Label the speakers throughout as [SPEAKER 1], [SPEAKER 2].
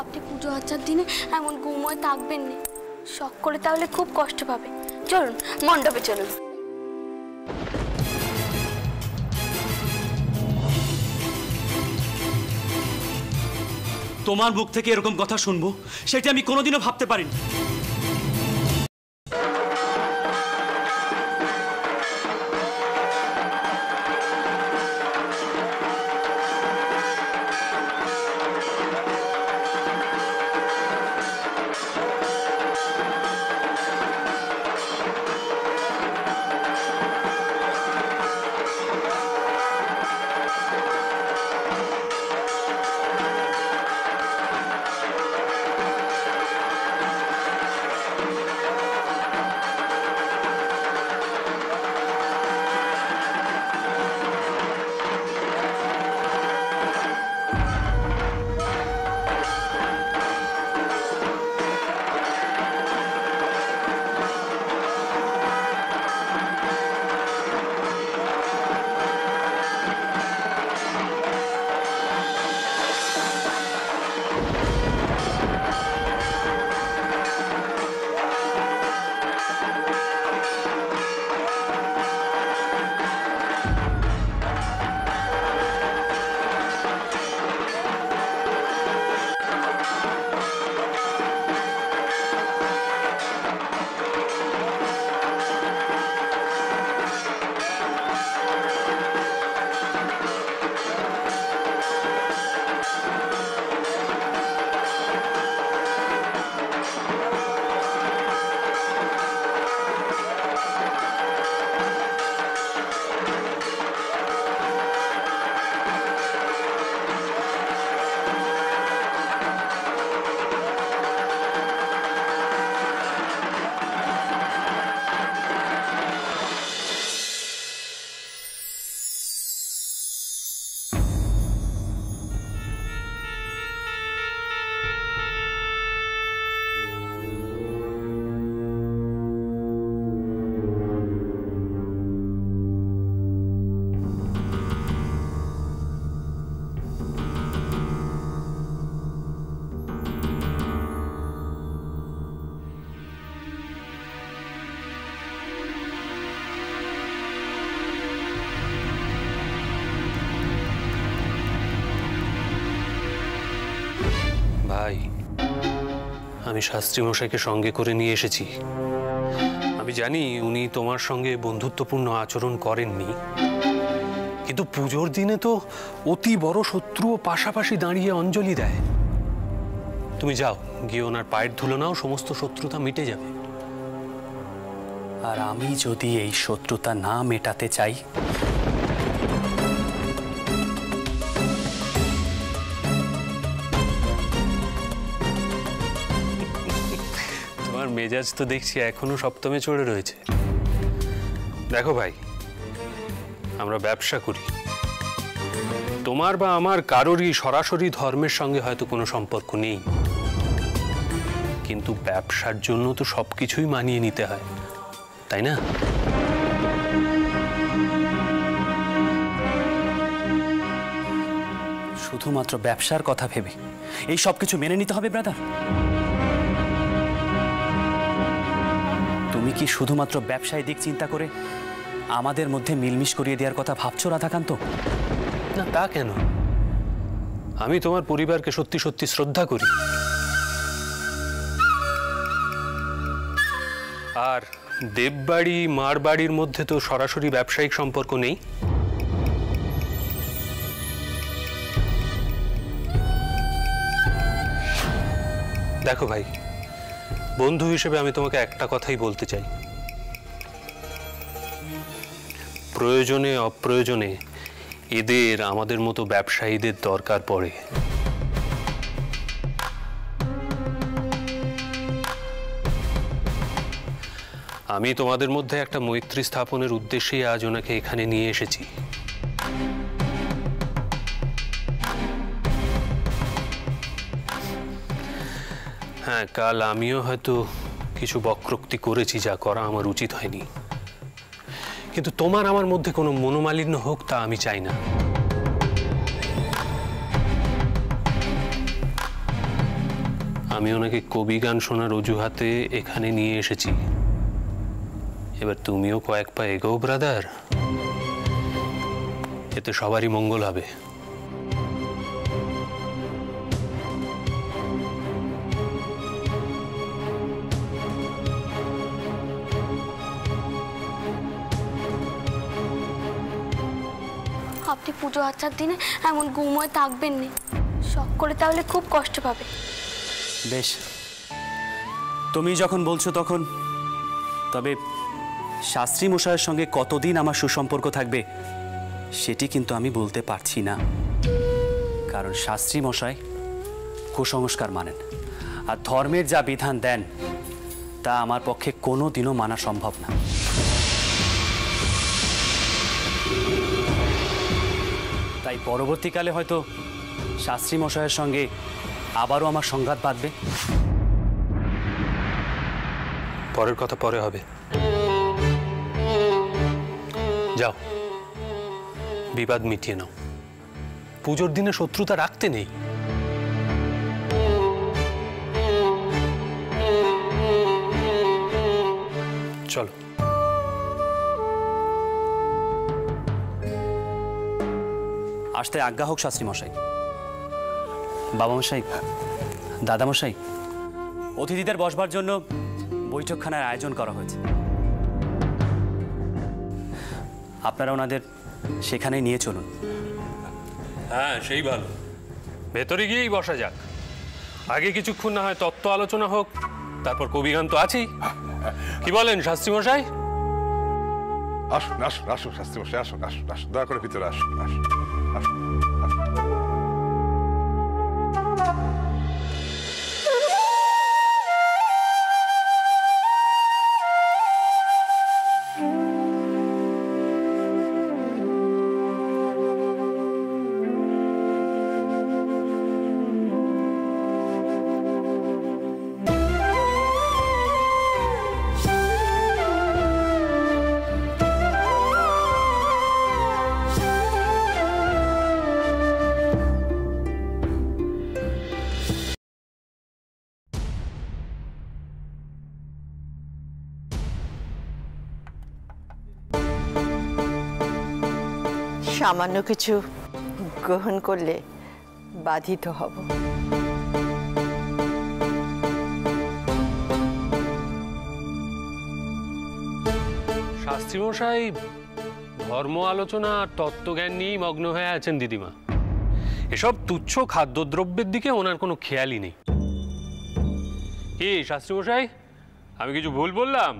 [SPEAKER 1] আপনি পুজো আচার দিনে এমন ঘুমোয় থাকবেন না, শখ করে তাহলে খুব কষ্ট পাবে। চলুন মণ্ডপে চলুন।
[SPEAKER 2] তোমার মুখ থেকে এরকম কথা শুনবো সেটা আমি কোনোদিনও ভাবতে পারিনি।
[SPEAKER 3] ভাই, আমি শাস্ত্রী মশাইকে সঙ্গে করে নিয়ে এসেছি। আমি জানি উনি তোমার সঙ্গে বন্ধুত্বপূর্ণ আচরণ করেননি, কিন্তু পুজোর দিনে তো অতি বড় শত্রুও পাশাপাশি দাঁড়িয়ে অঞ্জলি দেয়। তুমি যাও, গিয়ে ওনার পায়ের ধুলো নাও, সমস্ত শত্রুতা মিটে যাবে।
[SPEAKER 4] আর আমি যদি এই শত্রুতা না মেটাতে চাই,
[SPEAKER 3] তোমার মেজাজ তো দেখছি এখনো সপ্তমে চড়ে রয়েছে। দেখো ভাই, আমরা ব্যবসা করি, তোমার বা আমার কারোরই সরাসরি ধর্মের সঙ্গে হয়তো কোনো সম্পর্ক নেই, কিন্তু ব্যবসার জন্য তো সবকিছুই মানিয়ে নিতে হয়, তাই না?
[SPEAKER 4] শুধুমাত্র ব্যবসার কথা ভেবে এই সব কিছু মেনে নিতে হবে ব্রাদার? তুমি কি শুধুমাত্র ব্যবসায় দিক চিন্তা করে আমাদের মধ্যে মিলমিশ করিয়ে দেওয়ার কথা ভাবছো রাধাকান্ত?
[SPEAKER 3] না, তা কেন? আমি তোমার পরিবারকে সত্যি সত্যি শ্রদ্ধা করি। আর দেববাড়ি মার বাড়ির মধ্যে তো সরাসরি ব্যবসায়িক সম্পর্ক নেই। দেখো ভাই, বন্ধু হিসেবে আমি তোমাকে একটা কথাই বলতে চাই, প্রয়োজনে অপ্রয়োজনে এদের আমাদের মতো ব্যবসায়ীদের দরকার পড়ে। আমি তোমাদের মধ্যে একটা মৈত্রী স্থাপনের উদ্দেশ্যেই আজ ওনাকে এখানে নিয়ে এসেছি। হ্যাঁ, কাল আমিও হয়তো কিছু বক্রোক্তি করেছি, যা করা আমার উচিত হয়নি, কিন্তু তোমার আমার মধ্যে কোনো মনোমালিন্য হোক তা আমি চাই না। আমি ওনাকে কবি গান শোনার অজুহাতে এখানে নিয়ে এসেছি। এবার তুমিও কয়েক পা এগোও ব্রাদার, এতে সবারই মঙ্গল হবে।
[SPEAKER 1] আপনি পুজো আচ্চার দিনে এমন গুম হয়ে থাকবেন না, শখ করে তাহলে খুব কষ্ট পাবে।
[SPEAKER 4] বেশ, তুমি যখন বলছো তখন। তবে শাস্ত্রী মশাইয়ের সঙ্গে কতদিন আমার সুসম্পর্ক থাকবে সেটি কিন্তু আমি বলতে পারছি না, কারণ শাস্ত্রী মশাই কুসংস্কার মানেন, আর ধর্মের যা বিধান দেন তা আমার পক্ষে কোনো দিনও মানা সম্ভব না। তাই পরবর্তীকালে হয়তো শাস্ত্রী মশাইয়ের সঙ্গে আবারও আমার সংঘাত বাঁধবে।
[SPEAKER 3] পরের কথা পরে হবে, যাও বিবাদ মিটিয়ে নাও। পুজোর দিনে শত্রুতা রাখতে নেই। চলো।
[SPEAKER 4] আসতে আজ্ঞা হোক শাস্ত্রী মশাই। বাবা মশাই, দাদা মশাই, অতিথিদের বসবার জন্য বৈঠকখানার আয়োজন করা হয়েছে। আপনারা ওনাদের সেখানে নিয়ে চলুন।
[SPEAKER 3] হ্যাঁ, সেই ভালো। ভেতরে গিয়েই বসা যাক। আগে কিছুক্ষণ না হয় তত্ত্ব আলোচনা হোক, তারপর কবিগান তো আছেই। কি বলেন শাস্ত্রী মশাই?
[SPEAKER 5] আসুন আসুন আসুন শাস্ত্রী মশাই, আসুন আসুন আসুন, দয়া করে ভিতরে আসুন আসুন আসুন আসুন।
[SPEAKER 6] সামান্য কিছু গ্রহণ করলে বাধিত হব।
[SPEAKER 3] শাস্ত্রী মশাই ধর্ম আলোচনা আর তত্ত্বজ্ঞান নিয়েই মগ্ন হয়ে আছেন দিদিমা। এসব তুচ্ছ খাদ্যদ্রব্যের দিকে ওনার কোনো খেয়ালই নেই। কি শাস্ত্রী মশাই, আমি কিছু ভুল বললাম?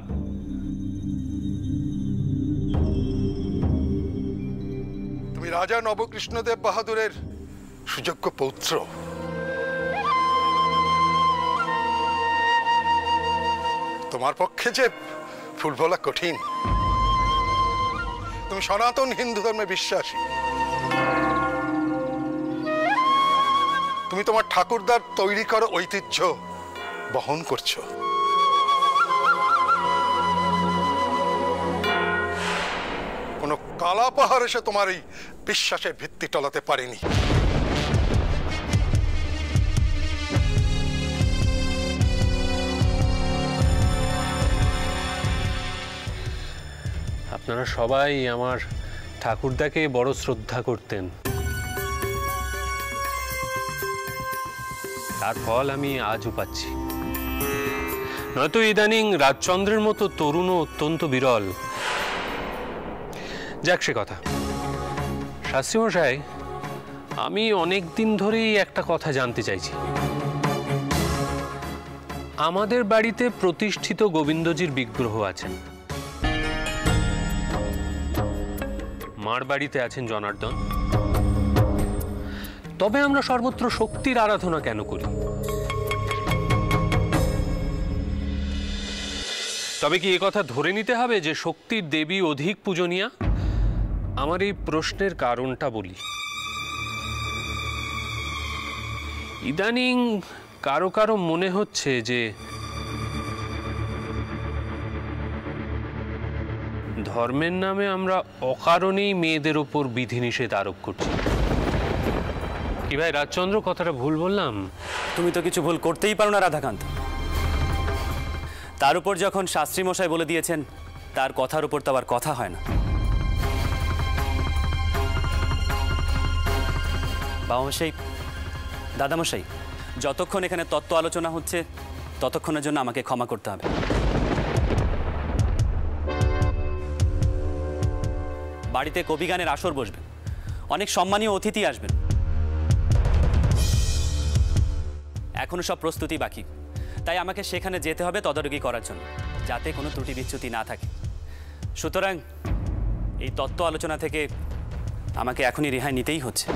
[SPEAKER 5] তুমি রাজা নবকৃষ্ণদেব বাহাদুরের সুযোগ্য পৌত্র। তোমার পক্ষে যে ফুল বলা কঠিন। তুমি সনাতন হিন্দু ধর্মে বিশ্বাসী। তুমি তোমার ঠাকুরদার তৈরি করা ঐতিহ্য বহন করছো। কোনো কালা পাহাড় এসে তোমার এই বিশ্বাসের ভিত্তি টলাতে পারেনি।
[SPEAKER 3] আপনারা সবাই আমার ঠাকুরদাকে বড় শ্রদ্ধা করতেন, তার ফল আমি আজও পাচ্ছি। নয়তো ইদানিং রাজচন্দ্রের মতো তরুণও অত্যন্ত বিরল। যাক সে কথা। শাস্ত্রী মশাই, আমি অনেক দিন ধরেই একটা কথা জানতে চাইছি। আমাদের বাড়িতে প্রতিষ্ঠিত গোবিন্দজির বিগ্রহ আছেন, মার বাড়িতে আছেন জনার্দন, তবে আমরা সর্বত্র শক্তির আরাধনা কেন করি? তবে কি একথা ধরে নিতে হবে যে শক্তির দেবী অধিক পূজনীয়া? আমার এই প্রশ্নের কারণটা বলি। ইদানিং কারো কারো মনে হচ্ছে যে ধর্মের নামে আমরা অকারণেই মেয়েদের ওপর বিধিনিষেধ আরোপ করছি। কি ভাই রাজচন্দ্র, কথাটা ভুল বললাম?
[SPEAKER 4] তুমি তো কিছু ভুল করতেই পারো না রাধাকান্ত। তার উপর যখন শাস্ত্রী মশাই বলে দিয়েছেন, তার কথার উপর তো আবার কথা হয় না। বাবামশাই, দাদামশাই, যতক্ষণ এখানে তত্ত্ব আলোচনা হচ্ছে ততক্ষণের জন্য আমাকে ক্ষমা করতে হবে। বাড়িতে কবিগানের আসর বসবে, অনেক সম্মানীয় অতিথি আসবেন। এখনো সব প্রস্তুতি বাকি, তাই আমাকে সেখানে যেতে হবে তদারকি করার জন্য, যাতে কোনো ত্রুটি বিচ্যুতি না থাকে। সুতরাং এই তত্ত্ব আলোচনা থেকে আমাকে এখনই রেহাই নিতেই হচ্ছে।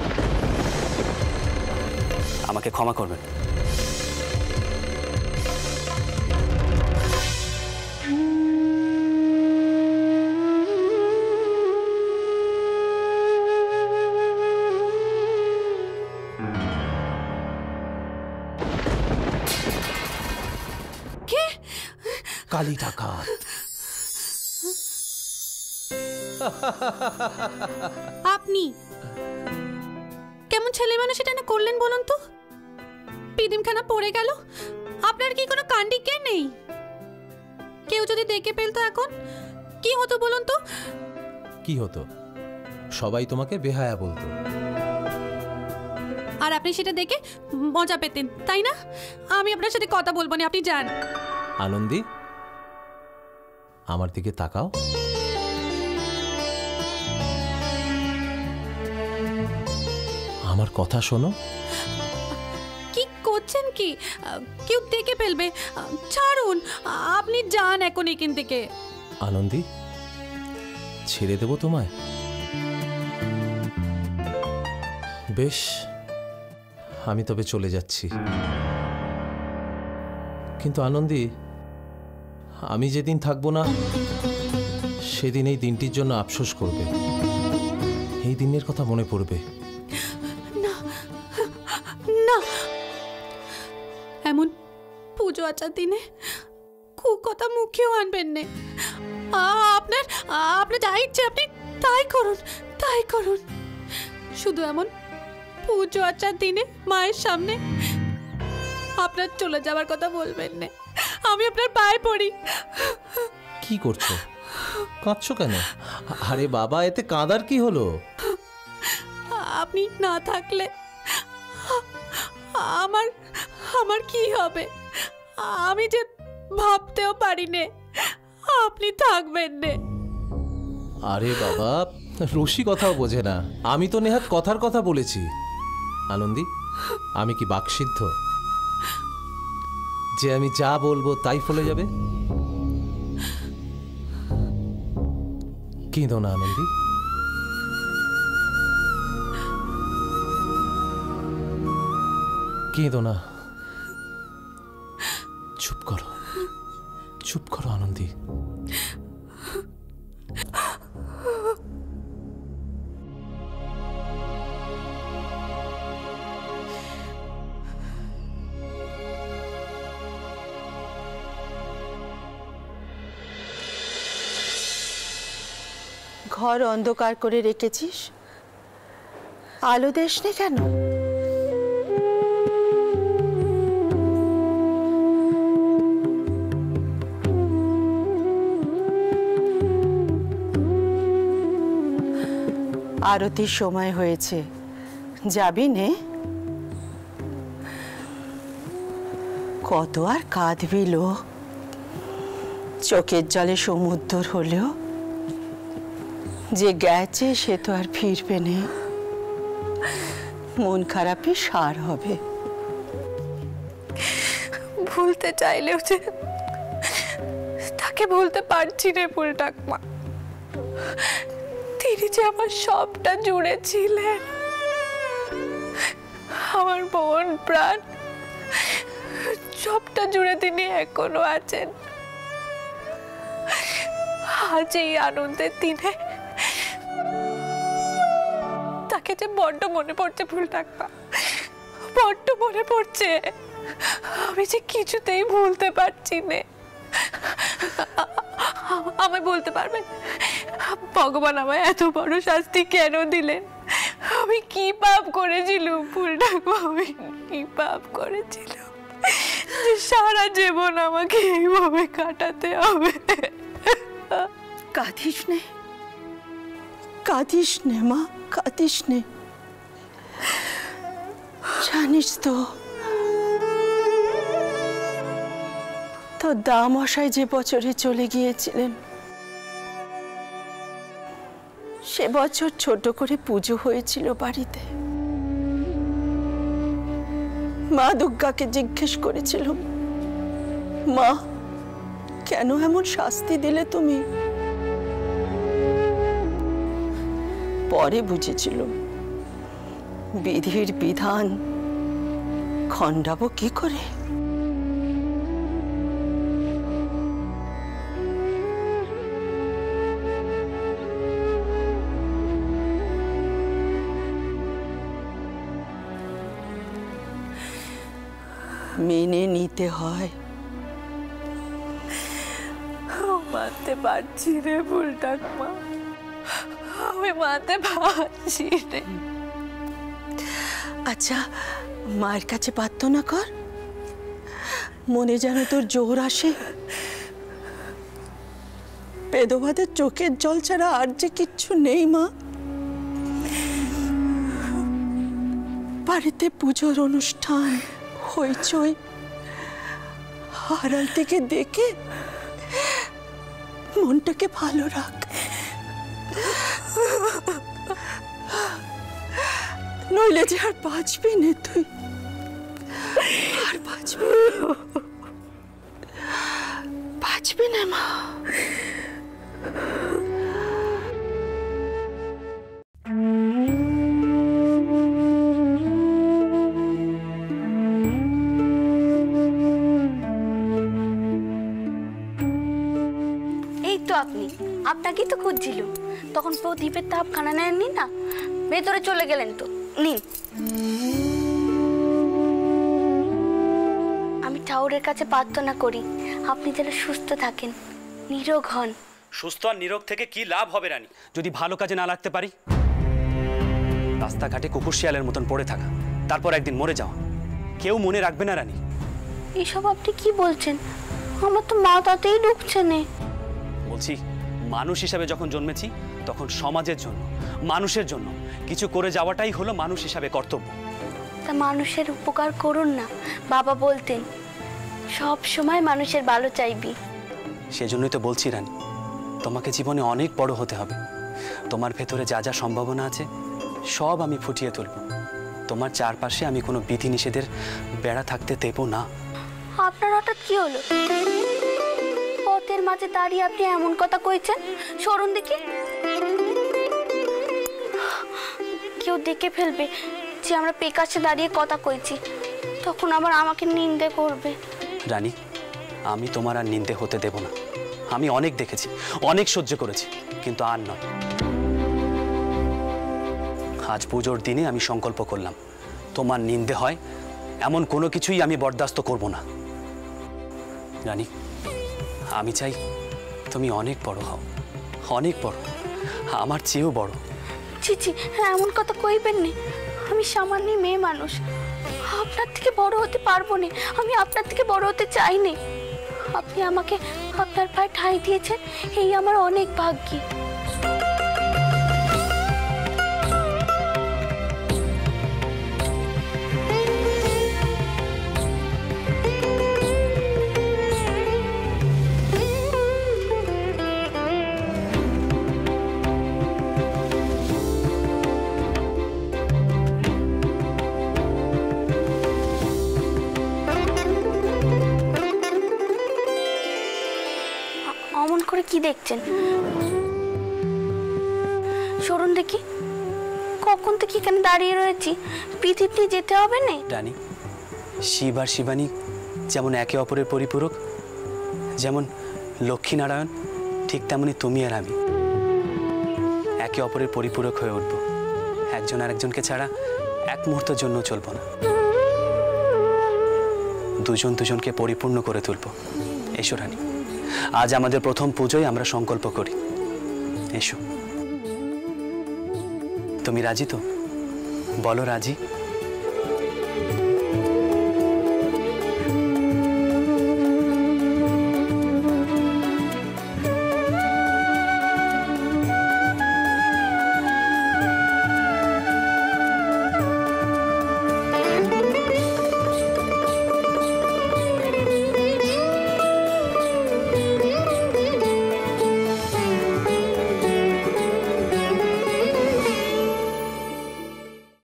[SPEAKER 4] আমাকে ক্ষমা করবেন।
[SPEAKER 7] কালী ডাকাত।
[SPEAKER 8] আপনি কেমন ছেলে মানুষ এটা না করলেন বলুন তো? পিদিমখানা পড়ে গেল, আপনার কি কোনো কাণ্ডি জ্ঞান নেই? কেউ যদি দেখে ফেলতো এখন কি হতো বলুন তো?
[SPEAKER 7] কি হতো? সবাই তোমাকে বেহায়া বলতো,
[SPEAKER 8] আর আপনি সেটা দেখে মজা পেতেন, তাই না? আমি আপনার সাথে কথা বলবো না, আপনি যান।
[SPEAKER 7] আনন্দী, আমার দিকে তাকাও। আমার কথা শোনো।
[SPEAKER 8] কি করছেন কি? কেউ দেখে ফেলবে, ছাড়ুন। আপনি যান এখন এখান থেকে।
[SPEAKER 7] আনন্দী, ছেড়ে দেব তোমায়? বেশ, আমি তবে চলে যাচ্ছি। কিন্তু আনন্দী, আমি যেদিন থাকবো না সেদিন এই দিনটির জন্য আফসোস করবে, এই দিনের কথা মনে পড়বে।
[SPEAKER 8] না না, এমন পুজো আচার দিনে কথা মুখেও আনবেন না। আপনার আপনার যা ইচ্ছে আপনি তাই করুন, তাই করুন। শুধু এমন পুজো আচার দিনে মায়ের সামনে আপনার চলে যাওয়ার কথা বলবেন না। আমি আপনার পায়ে পড়ি।
[SPEAKER 7] কি করছো? কাঁদছো কেন? আরে বাবা, এতে কাঁদার কি হলো?
[SPEAKER 8] আপনি না থাকলে আমার আমার কি হবে? আমি যে ভাবতেও পারি নে আপনি থাকবেন নে।
[SPEAKER 7] আরে বাবা, রসিকতাও বোঝে না। আমি তো নেহাত কথার কথা বলেছি। আনন্দী, আমি কি বাকসিদ্ধ যে আমি যা বলবো তাই ফলে যাবে? কেঁদো না আনন্দী। কেঁদো না, চুপ করো, চুপ করো আনন্দী।
[SPEAKER 6] ঘর অন্ধকার করে রেখেছিস, আলো দেশ নে কেন? আরতির সময় হয়েছে, যাবি নে? কত আর কাঁদবি লো? চোখের জলে সমুদ্র হলেও যে গেছে সে তো আর ফিরবে না। মন খারাপই সার হবে।
[SPEAKER 1] ভুলতে চাইলেও যে তাকে ভুলতে পারছি না ফুল ঠাকুমা। তিনি যে আমার সবটা জুড়ে ছিলেন, আমার বোন প্রাণ, সবটা জুড়ে তিনি এখনো আছেন। আজ এই আনন্দের দিনে তাকে যে বড্ড মনে পড়ছে ফুল ঠাকুমা, বড্ড মনে পড়ছে। আমি যে কিছুতেই ভুলতে পারছি না। আমায় বলতে পারবেন ভগবান আমায় এত বড় শাস্তি কেন দিলেন? আমি কি পাপ করেছিলাম ফুল ঠাকুমা? আমি কি পাপ করেছিলাম যে সারা জীবন আমাকে এইভাবে কাটাতে হবে?
[SPEAKER 6] কাঁদিস নে, কাঁদিস নে মা, কাঁদিস নে। জানিস তো তোর দামশাই যে বছরে চলে গিয়েছিলেন, সে বছর ছোট করে পুজো হয়েছিল বাড়িতে। মা দুর্গাকে জিজ্ঞেস করেছিল, মা কেন এমন শাস্তি দিলে তুমি? পরে বুঝেছিল বিধির বিধান খণ্ডাবো কি করে। মেনে নিতে হয়।
[SPEAKER 1] মানতে পারছি রে ফুল ঠাকুমা, আমি মানতে পারছি রে।
[SPEAKER 6] আচ্ছা মায়ের কাছে প্রার্থনা কর, মনে যেন তোর জোর আসে। বেদবাদের চোখের জল ছাড়া আর যে কিচ্ছু নেই মা। বাড়িতে পুজোর অনুষ্ঠান হইচই, আড়াল থেকে দেখে মনটাকে ভালো রাখ। নইলে যে আর বাঁচবি না তুই, আর বাঁচবি না মা।
[SPEAKER 9] এই তো আপনি, আপনাকেই তো খুঁজছিল। তখন প্রদীপের তাপ খানা নেননি না, ভেতরে চলে গেলেন তো। নিন, আমি ঠাকুরের কাছে প্রার্থনা করি আপনি যেন সুস্থ থাকেন, নিরোগ হন।
[SPEAKER 4] সুস্থ আর নিরোগ থেকে কি লাভ হবে রানী, যদি ভালো কাজে না লাগতে পারি? রাস্তাঘাটে কুকুর শিয়ালের মতন পড়ে থাকা, তারপর একদিন মরে যাওয়া, কেউ মনে রাখবে না রানী।
[SPEAKER 9] এসব আপনি কি বলছেন? আমার তো মাথাতেই ঢুকছে না।
[SPEAKER 4] বলছি, মানুষ হিসাবে যখন জন্মেছি তখন সমাজের জন্য, মানুষের জন্য কিছু করে যাওয়াটাই হলো মানুষ হিসাবে কর্তব্য।
[SPEAKER 9] তা মানুষের উপকার করুন না, বাবা বলতেন সব সময় মানুষের ভালো চাইবি।
[SPEAKER 4] সেজন্যই তো বলছি রানী, তোমাকে জীবনে অনেক বড় হতে হবে। তোমার ভেতরে যা যা সম্ভাবনা আছে সব আমি ফুটিয়ে তুলব। তোমার চারপাশে আমি কোনো বিধি নিষেধের বেড়া থাকতে দেব না।
[SPEAKER 9] আপনার হঠাৎ কি হলো? পথের মাঝে দাঁড়িয়ে আপনি এমন কথা কইছেন, সরুন দেখি। কেউ দেখে ফেলবে যে আমরা পেকাশে দাঁড়িয়ে কথা কইছি, তখন আবার আমাকে নিন্দে করবে।
[SPEAKER 4] রানী, আমি তোমার আর নিন্দে হতে দেব না। আমি অনেক দেখেছি, অনেক সহ্য করেছি, কিন্তু আর নয়। আজ পুজোর দিনে আমি সংকল্প করলাম, তোমার নিন্দে হয় এমন কোনো কিছুই আমি বরদাস্ত করব না। রানী, আমি চাই তুমি অনেক বড় হও, অনেক বড়, আমার চেয়েও বড়।
[SPEAKER 9] ছি ছি, এমন কথা কইবেন না। আমি সামান্য মেয়ে মানুষ, আপনার থেকে বড় হতে পারবো না। আমি আপনার থেকে বড় হতে চাই না। আপনি আমাকে আপনার পায়ে ঠাঁই দিয়েছেন, এই আমার অনেক ভাগ্যি। অমন করে কি দেখছেন? সরুন দেখি। কখন থেকে এখানে দাঁড়িয়ে রয়েছি, পৃথিবী যেতে হবে না?
[SPEAKER 4] রানী, শিব আর শিবানী যেমন একে অপরের পরিপূরক, যেমন লক্ষ্মীনারায়ণ, ঠিক তেমনি তুমি আর আমি একে অপরের পরিপূরক হয়ে উঠব। একজন আর একজনকে ছাড়া এক মুহূর্তের জন্য চলব না। দুজন দুজনকে পরিপূর্ণ করে তুলব। এসো রানী, আজ আমাদের প্রথম পুজোয় আমরা সংকল্প করি। এসো। তুমি রাজি তো? বলো রাজি?